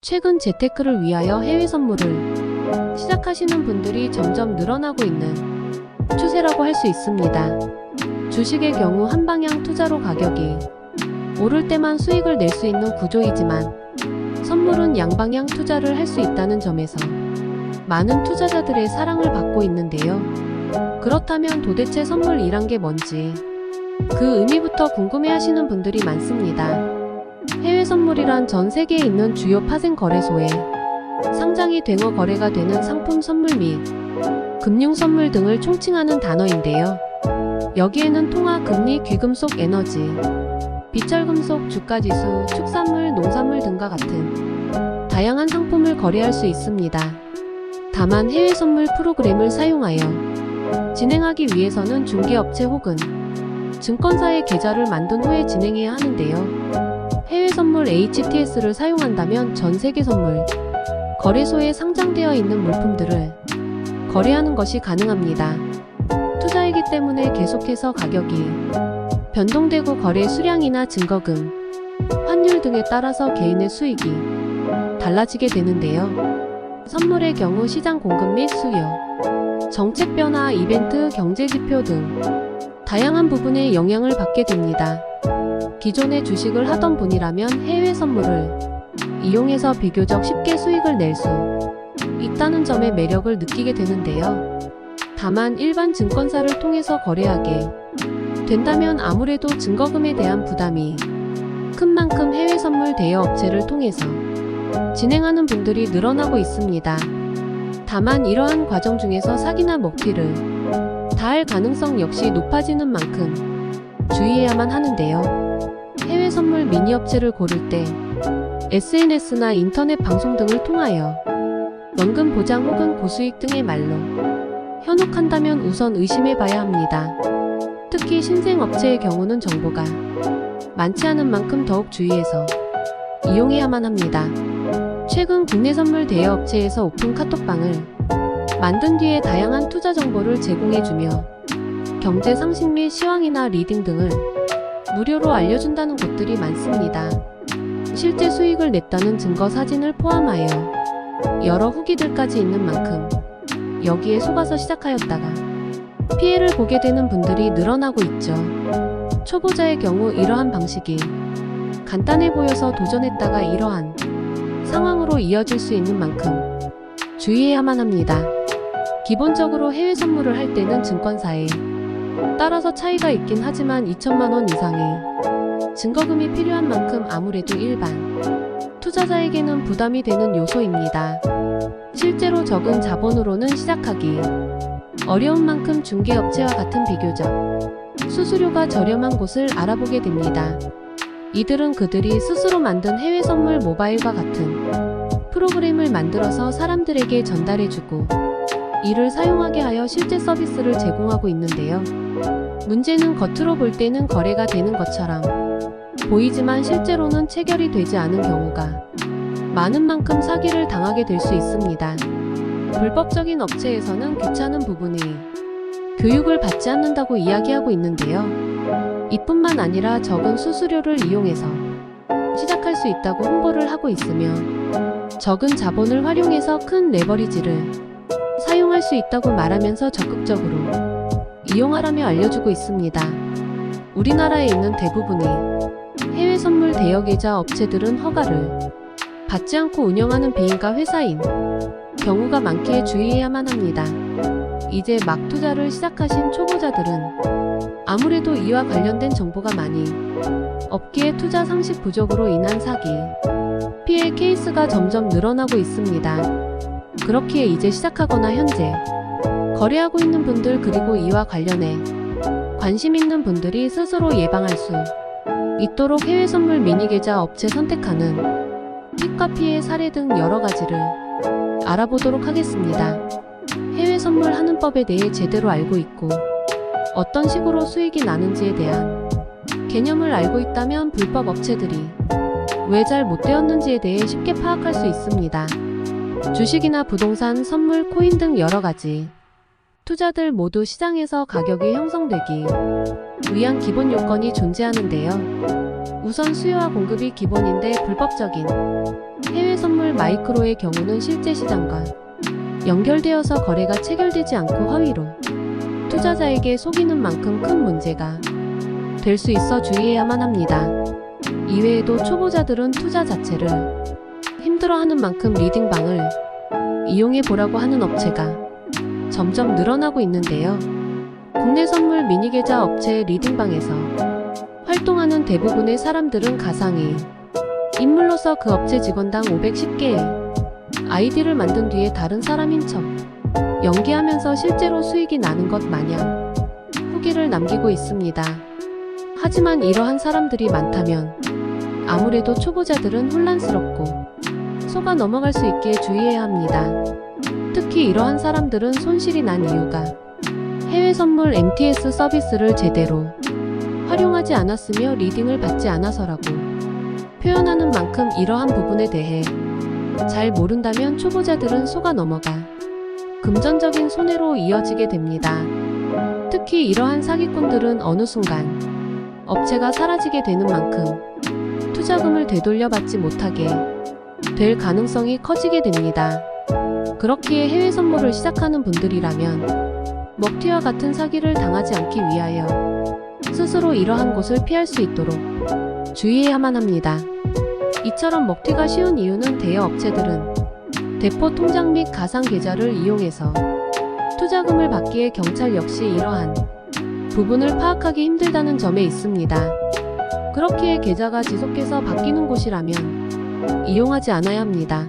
최근 재테크를 위하여 해외 선물을 시작하시는 분들이 점점 늘어나고 있는 추세라고 할 수 있습니다. 주식의 경우 한 방향 투자로 가격이 오를 때만 수익을 낼 수 있는 구조이지만 선물은 양방향 투자를 할 수 있다는 점에서 많은 투자자들의 사랑을 받고 있는데요. 그렇다면 도대체 선물이란 게 뭔지 그 의미부터 궁금해하시는 분들이 많습니다. 해외 선물이란 전 세계에 있는 주요 파생 거래소에 상장이 된 거래가 되는 상품 선물 및 금융 선물 등을 총칭하는 단어인데요. 여기에는 통화, 금리, 귀금속, 에너지, 비철금속, 주가지수, 축산물, 농산물 등과 같은 다양한 상품을 거래할 수 있습니다. 다만 해외 선물 프로그램을 사용하여 진행하기 위해서는 중개업체 혹은 증권사의 계좌를 만든 후에 진행해야 하는데요. 해외 선물 HTS를 사용한다면 전 세계 선물 거래소에 상장되어 있는 물품들을 거래하는 것이 가능합니다. 투자이기 때문에 계속해서 가격이 변동되고 거래 수량이나 증거금, 환율 등에 따라서 개인의 수익이 달라지게 되는데요. 선물의 경우 시장 공급 및 수요, 정책 변화, 이벤트, 경제 지표 등 다양한 부분에 영향을 받게 됩니다. 기존에 주식을 하던 분이라면 해외 선물을 이용해서 비교적 쉽게 수익을 낼 수 있다는 점에 매력을 느끼게 되는데요. 다만 일반 증권사를 통해서 거래하게 된다면 아무래도 증거금에 대한 부담이 큰 만큼 해외 선물 대여 업체를 통해서 진행하는 분들이 늘어나고 있습니다. 다만 이러한 과정 중에서 사기나 먹튀를 다할 가능성 역시 높아지는 만큼 주의해야만 하는데요. 해외 선물 미니 업체를 고를 때 SNS나 인터넷 방송 등을 통하여 원금 보장 혹은 고수익 등의 말로 현혹한다면 우선 의심해봐야 합니다. 특히 신생 업체의 경우는 정보가 많지 않은 만큼 더욱 주의해서 이용해야만 합니다. 최근 국내 선물 대여 업체에서 오픈 카톡방을 만든 뒤에 다양한 투자 정보를 제공해주며 경제 상식 및 시황이나 리딩 등을 무료로 알려준다는 곳들이 많습니다. 실제 수익을 냈다는 증거 사진을 포함하여 여러 후기들까지 있는 만큼 여기에 속아서 시작하였다가 피해를 보게 되는 분들이 늘어나고 있죠. 초보자의 경우 이러한 방식이 간단해 보여서 도전했다가 이러한 상황으로 이어질 수 있는 만큼 주의해야만 합니다. 기본적으로 해외 선물을 할 때는 증권사에 따라서 차이가 있긴 하지만 2천만 원 이상의 증거금이 필요한 만큼 아무래도 일반 투자자에게는 부담이 되는 요소입니다. 실제로 적은 자본으로는 시작하기 어려운 만큼 중개업체와 같은 비교적 수수료가 저렴한 곳을 알아보게 됩니다. 이들은 그들이 스스로 만든 해외 선물 모바일과 같은 프로그램을 만들어서 사람들에게 전달해주고 이를 사용하게 하여 실제 서비스를 제공하고 있는데요. 문제는 겉으로 볼 때는 거래가 되는 것처럼 보이지만 실제로는 체결이 되지 않은 경우가 많은 만큼 사기를 당하게 될 수 있습니다. 불법적인 업체에서는 귀찮은 부분이 교육을 받지 않는다고 이야기하고 있는데요. 이뿐만 아니라 적은 수수료를 이용해서 시작할 수 있다고 홍보를 하고 있으며 적은 자본을 활용해서 큰 레버리지를 사용할 수 있다고 말하면서 적극적으로 이용하라며 알려주고 있습니다. 우리나라에 있는 대부분이 해외 선물 대여 계좌 업체들은 허가를 받지 않고 운영하는 비인가 회사인 경우가 많기에 주의해야만 합니다. 이제 막 투자를 시작하신 초보자들은 아무래도 이와 관련된 정보가 많이 없기에 투자 상식 부족으로 인한 사기, 피해 케이스가 점점 늘어나고 있습니다. 그렇기에 이제 시작하거나 현재 거래하고 있는 분들 그리고 이와 관련해 관심 있는 분들이 스스로 예방할 수 있도록 해외 선물 미니 계좌 업체 선택하는 팁과 피해 사례 등 여러 가지를 알아보도록 하겠습니다. 해외 선물 하는 법에 대해 제대로 알고 있고 어떤 식으로 수익이 나는지에 대한 개념을 알고 있다면 불법 업체들이 왜 잘 못되었는지에 대해 쉽게 파악할 수 있습니다. 주식이나 부동산, 선물, 코인 등 여러 가지 투자들 모두 시장에서 가격이 형성되기 위한 기본 요건이 존재하는데요. 우선 수요와 공급이 기본인데 불법적인 해외 선물 마이크로의 경우는 실제 시장과 연결되어서 거래가 체결되지 않고 허위로 투자자에게 속이는 만큼 큰 문제가 될 수 있어 주의해야만 합니다. 이외에도 초보자들은 투자 자체를 힘들어하는 만큼 리딩방을 이용해 보라고 하는 업체가 점점 늘어나고 있는데요. 국내 선물 미니계좌 업체의 리딩방에서 활동하는 대부분의 사람들은 가상의 인물로서 그 업체 직원당 510개의 아이디를 만든 뒤에 다른 사람인 척 연기하면서 실제로 수익이 나는 것 마냥 후기를 남기고 있습니다. 하지만 이러한 사람들이 많다면 아무래도 초보자들은 혼란스럽고 속아 넘어갈 수 있게 주의해야 합니다. 특히 이러한 사람들은 손실이 난 이유가 해외 선물 MTS 서비스를 제대로 활용하지 않았으며 리딩을 받지 않아서라고 표현하는 만큼 이러한 부분에 대해 잘 모른다면 초보자들은 속아 넘어가 금전적인 손해로 이어지게 됩니다. 특히 이러한 사기꾼들은 어느 순간 업체가 사라지게 되는 만큼 투자금을 되돌려 받지 못하게 될 가능성이 커지게 됩니다. 그렇기에 해외 선물을 시작하는 분들이라면 먹튀와 같은 사기를 당하지 않기 위하여 스스로 이러한 곳을 피할 수 있도록 주의해야만 합니다. 이처럼 먹튀가 쉬운 이유는 대여 업체들은 대포 통장 및 가상 계좌를 이용해서 투자금을 받기에 경찰 역시 이러한 부분을 파악하기 힘들다는 점에 있습니다. 그렇기에 계좌가 지속해서 바뀌는 곳이라면 이용하지 않아야 합니다.